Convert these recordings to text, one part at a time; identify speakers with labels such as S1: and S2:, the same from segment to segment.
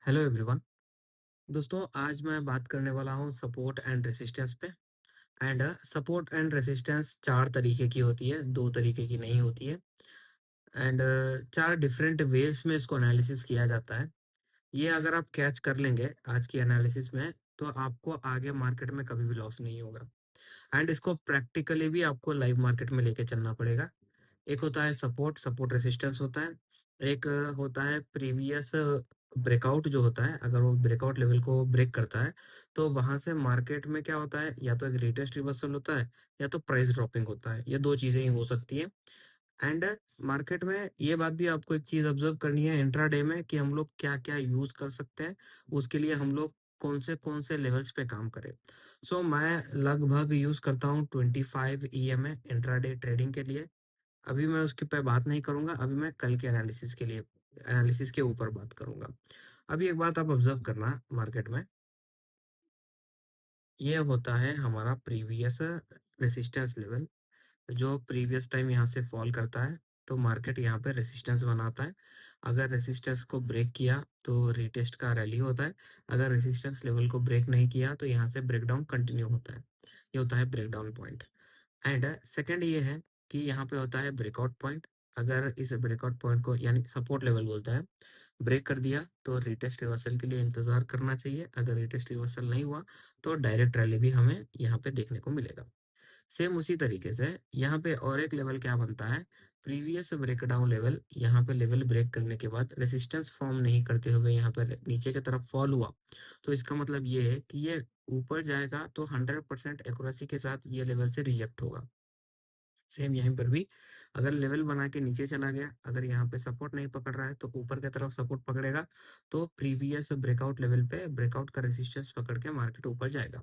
S1: Hello everyone. दोस्तों, आज मैं बात करने वाला हूँ सपोर्ट एंड रेसिस्टेंस पे। एंड सपोर्ट एंड रेसिस्टेंस 4 तरीके की होती है, 2 तरीके की नहीं होती है। एंड 4 डिफरेंट वेज़ में इसको एनालिसिस किया जाता है। ये अगर आप कैच कर लेंगे आज की एनालिसिस में, तो आपको आगे मार्केट में कभी भी लॉस नहीं होगा। एंड इसको प्रैक्टिकली भी आपको लाइव मार्केट में लेके चलना पड़ेगा। एक होता है सपोर्ट, सपोर्ट रेसिस्टेंस होता है। एक होता है प्रीवियस ब्रेकआउट जो होता है, अगर वो ब्रेकआउट लेवल को ब्रेक करता है, तो वहाँ से मार्केट में क्या होता है, या तो एक रीटेस्ट रिवर्सल होता है, या तो प्राइस ड्रॉपिंग होता है। ये 2 चीज़ें ही हो सकती हैं। एंड मार्केट में ये बात भी आपको एक चीज़ ऑब्ज़र्व करनी है इंट्राडे में कि हम लोग क्या-क्या यूज़ कर सकते हैं, उसके लिए हम लोग कौन से लेवल्स पे काम करें। सो मैं लगभग यूज़ करता हूँ 25 ईएमए इंट्राडे ट्रेडिंग के लिए। अभी मैं उसके पे बात नहीं करूँगा, अभी मैं कल के एनालिसिस के ऊपर बात करूँगा। अभी एक बात आप ऑब्ज़र्व करना मार्केट में, ये होता है हमारा प्रीवियस रेजिस्टेंस लेवल, जो प्रीवियस टाइम यहाँ से फॉल करता है, तो मार्केट यहाँ पे रेजिस्टेंस बनाता है। अगर रेजिस्टेंस को ब्रेक किया, तो रीटेस्ट का रैली होता है। अगर रेजिस्टेंस लेवल को ब्रेक नहीं किया, तो यहाँ से ब्रेकडाउन कंटिन्यू होता है। ये होता है ब्रेकडाउन पॉइंट। एंड सेकंड ये है कि यहाँ पे होता है ब्रेकआउट पॉइंट। अगर इस ब्रेकआउट पॉइंट को यानी सपोर्ट लेवल बोलते हैं, ब्रेक कर दिया तो रीटेस्ट रिवर्सल के लिए इंतजार करना चाहिए। अगर रीटेस्ट रिवर्सल नहीं हुआ, तो डायरेक्ट रैली भी हमें यहाँ पे देखने को मिलेगा। सेम उसी तरीके से यहाँ पे और एक लेवल क्या बनता है, प्रीवियस ब्रेकडाउन लेवल। यहाँ पे लेवल ब्रेक करने के बाद रेसिस्टेंस फॉर्म नहीं करते हुए यहाँ पे नीचे की तरफ फॉल हुआ, तो इसका मतलब ये है कि ये ऊपर जाएगा तो 100% एक्यूरेसी के साथ ये लेवल से रिजेक्ट होगा। सेम यहीं पर भी अगर लेवल बना के नीचे चला गया, अगर यहाँ पे सपोर्ट नहीं पकड़ रहा है, तो ऊपर की तरफ सपोर्ट पकड़ेगा, तो प्रीवियस ब्रेकआउट लेवल पे ब्रेकआउट का रेजिस्टेंस पकड़ के मार्केट ऊपर जाएगा।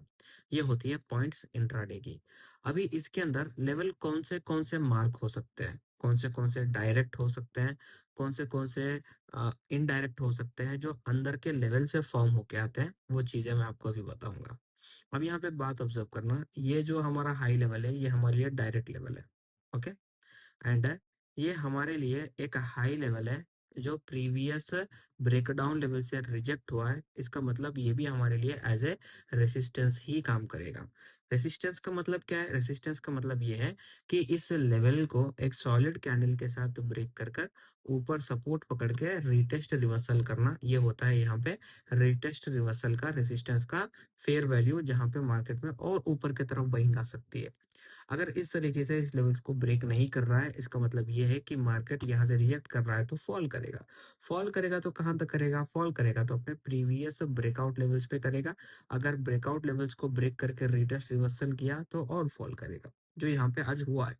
S1: ये होती है पॉइंट्स इंट्राडे की। अभी इसके अंदर लेवल कौन से मार्क हो सकते हैं, कौन से डायरेक्ट हो सकते हैं, कौन से इनडायरेक्ट हो सकते हैं, जो अंदर के लेवल से फॉर्म होके आते हैं, वो चीजें मैं आपको अभी बताऊंगा। अब यहाँ पे एक बात ऑब्जर्व करना, ये जो हमारा हाई लेवल है, ये हमारे लिए डायरेक्ट लेवल है। ओके। एंड ये हमारे लिए एक हाई लेवल है, जो प्रीवियस ब्रेकडाउन लेवल से रिजेक्ट हुआ है। इसका मतलब ये भी हमारे लिए एज ए रेसिस्टेंस ही काम करेगा। रेसिस्टेंस का मतलब क्या है? रेसिस्टेंस का मतलब ये है कि इस लेवल को एक सॉलिड कैंडल के साथ ब्रेक कर कर ऊपर सपोर्ट पकड़ के रीटेस्ट रिवर्सल करना, ये होता है यहाँ पे रीटेस्ट रिवर्सल का रेसिस्टेंस का फेयर वैल्यू, जहाँ पे मार्केट में और ऊपर की तरफ बाइंग आ सकती है। अगर इस तरीके से इस लेवल्स को ब्रेक नहीं कर रहा है, इसका मतलब ये है कि मार्केट यहाँ से रिजेक्ट कर रहा है, तो फॉल करेगा। फॉल करेगा तो कहाँ तक करेगा? फॉल करेगा तो अपने प्रीवियस ब्रेकआउट लेवल्स पे करेगा। अगर ब्रेकआउट लेवल्स को ब्रेक करके रिटेस्ट रिवर्सल किया, तो और फॉल करेगा, जो यहाँ पे आज हुआ है।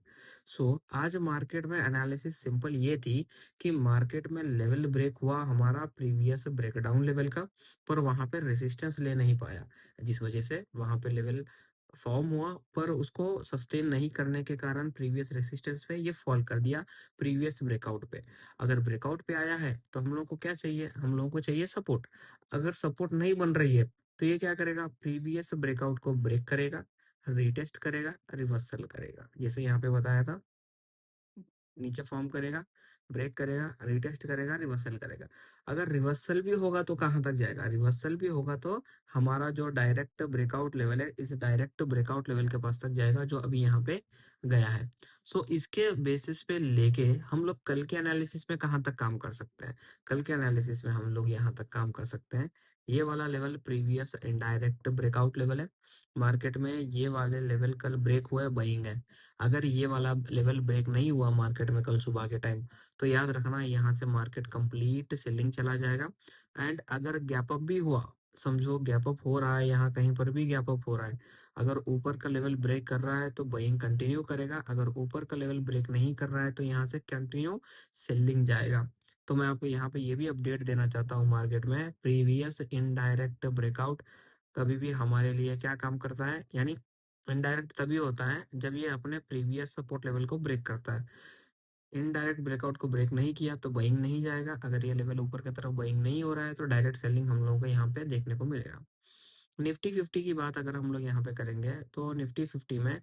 S1: आज मार्केट में एनालिसिस सिंपल ये थी कि मार्केट में लेवल ब्रेक हुआ हमारा प्रीवियस ब्रेकडाउन लेवल का, पर वहां पे रेजिस्टेंस ले नहीं पाया, जिस वजह से वहां पे लेवल फॉर्म हुआ, पर उसको सस्टेन नहीं करने के कारण प्रीवियस रेसिस्टेंस पे ये फॉल कर दिया प्रीवियस ब्रेकआउट पे। अगर ब्रेकआउट पे आया है, तो हम लोग को क्या चाहिए? हम लोगों को चाहिए सपोर्ट। अगर सपोर्ट नहीं बन रही है, तो ये क्या करेगा? प्रीवियस ब्रेकआउट को ब्रेक करेगा, रीटेस्ट करेगा, रिवर्सल करेगा, जैसे यहाँ पे बताया था। नीचे फॉर्म करेगा, ब्रेक करेगा, रीटेस्ट करेगा, रिवर्सल करेगा। अगर रिवर्सल भी होगा तो कहाँ तक जाएगा? रिवर्सल भी होगा तो हमारा जो डायरेक्ट ब्रेकआउट लेवल है, इस डायरेक्ट ब्रेकआउट लेवल के पास तक जाएगा, जो अभी यहाँ पे गया है। इसके बेसिस पे लेके हम लोग कल के एनालिसिस में कहाँ तक काम कर सकते हैं? कल के एनालिसिस में हम लोग यहाँ तक काम कर सकते हैं। ये वाला level previous indirect breakout level है। मार्केट में ये वाले लेवल कल ब्रेक हुए, बाइंग है। अगर ये वाला लेवल ब्रेक नहीं हुआ मार्केट में कल सुबह के टाइम, तो याद रखना यहाँ से मार्केट कंप्लीट सेलिंग चला जाएगा। एंड अगर गैप अप भी हुआ, समझो गैप अप हो रहा है, यहाँ कहीं पर भी गैप अप हो रहा है, अगर ऊपर का लेवल ब्रेक कर रहा है तो बाइंग कंटिन्यू करेगा। अगर ऊपर का लेवल ब्रेक नहीं कर रहा है, तो यहाँ से कंटिन्यू सेलिंग जाएगा। तो मैं आपको यहाँ पे ये भी अपडेट देना चाहता हूँ, मार्केट में प्रीवियस इनडायरेक्ट ब्रेकआउट कभी भी हमारे लिए क्या काम करता है, यानी इनडायरेक्ट तभी होता है जब ये अपने प्रीवियस सपोर्ट लेवल को ब्रेक करता है। इनडायरेक्ट ब्रेकआउट को ब्रेक नहीं किया तो बाइंग नहीं जाएगा। अगर ये लेवल ऊपर की तरफ बाइंग नहीं हो रहा है, तो डायरेक्ट सेलिंग हम लोगों को यहाँ पे देखने को मिलेगा। निफ्टी 50 की बात अगर हम लोग यहाँ पे करेंगे, तो निफ्टी 50 में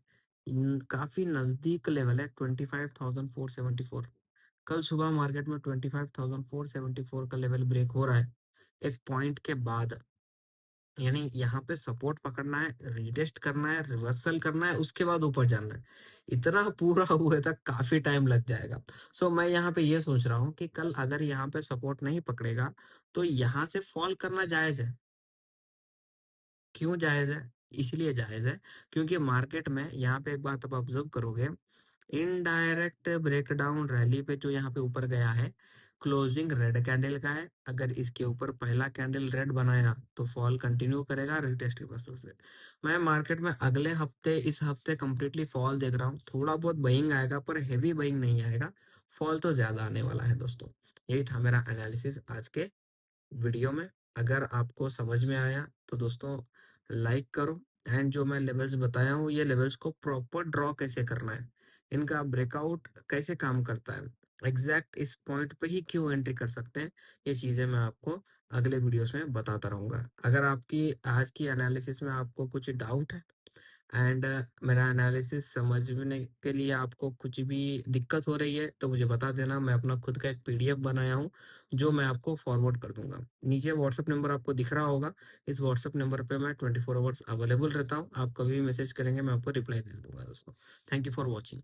S1: काफी नजदीक लेवल है 25,474। कल सुबह मार्केट में 25,474 का लेवल ब्रेक हो रहा है। एक पॉइंट के बाद, यानी यहाँ पे सपोर्ट पकड़ना है, रीटेस्ट करना है, रिवर्सल करना है, उसके बाद ऊपर जाना है। इतना पूरा हुए तक काफी टाइम लग जाएगा। सो मैं यहाँ पे ये सोच रहा हूँ कि कल अगर यहाँ पे सपोर्ट नहीं पकड़ेगा तो यहाँ से फॉल करना जायज है। क्यों जायज है? इसलिए जायज है क्योंकि मार्केट में यहाँ पे एक बात आप ऑब्जर्व करोगे, इनडायरेक्ट ब्रेकडाउन रैली पे जो यहाँ पे ऊपर गया है, क्लोजिंग रेड कैंडल का है। अगर इसके ऊपर पहला कैंडल रेड बनाया तो फॉल कंटिन्यू करेगा रिटेस्ट रिवर्सल से। मैं मार्केट में अगले हफ्ते, इस हफ्ते कंप्लीटली फॉल देख रहा हूँ। थोड़ा बहुत बाइंग आएगा पर हेवी बाइंग नहीं आएगा, फॉल तो ज्यादा आने वाला है दोस्तों। यही था मेरा एनालिसिस आज के वीडियो में। अगर आपको समझ में आया तो दोस्तों लाइक करो, एंड जो मैं लेवल्स बताया हूँ, ये लेवल्स को प्रॉपर ड्रॉ कैसे करना है, इनका ब्रेकआउट कैसे काम करता है, एग्जैक्ट इस पॉइंट पे ही क्यों एंट्री कर सकते हैं, ये चीजें मैं आपको अगले वीडियोस में बताता रहूंगा। अगर आपकी आज की एनालिसिस में आपको कुछ डाउट है, एंड मेरा एनालिसिस समझने के लिए आपको कुछ भी दिक्कत हो रही है तो मुझे बता देना। मैं अपना खुद का एक पीडीएफ बनाया हूँ जो मैं आपको फॉरवर्ड कर दूंगा। नीचे व्हाट्सएप नंबर आपको दिख रहा होगा, इस व्हाट्सएप नंबर पे मैं 24 आवर्स अवेलेबल रहता हूँ। आप कभी भी मैसेज करेंगे मैं आपको रिप्लाई दे दूंगा दोस्तों। Thank you for watching.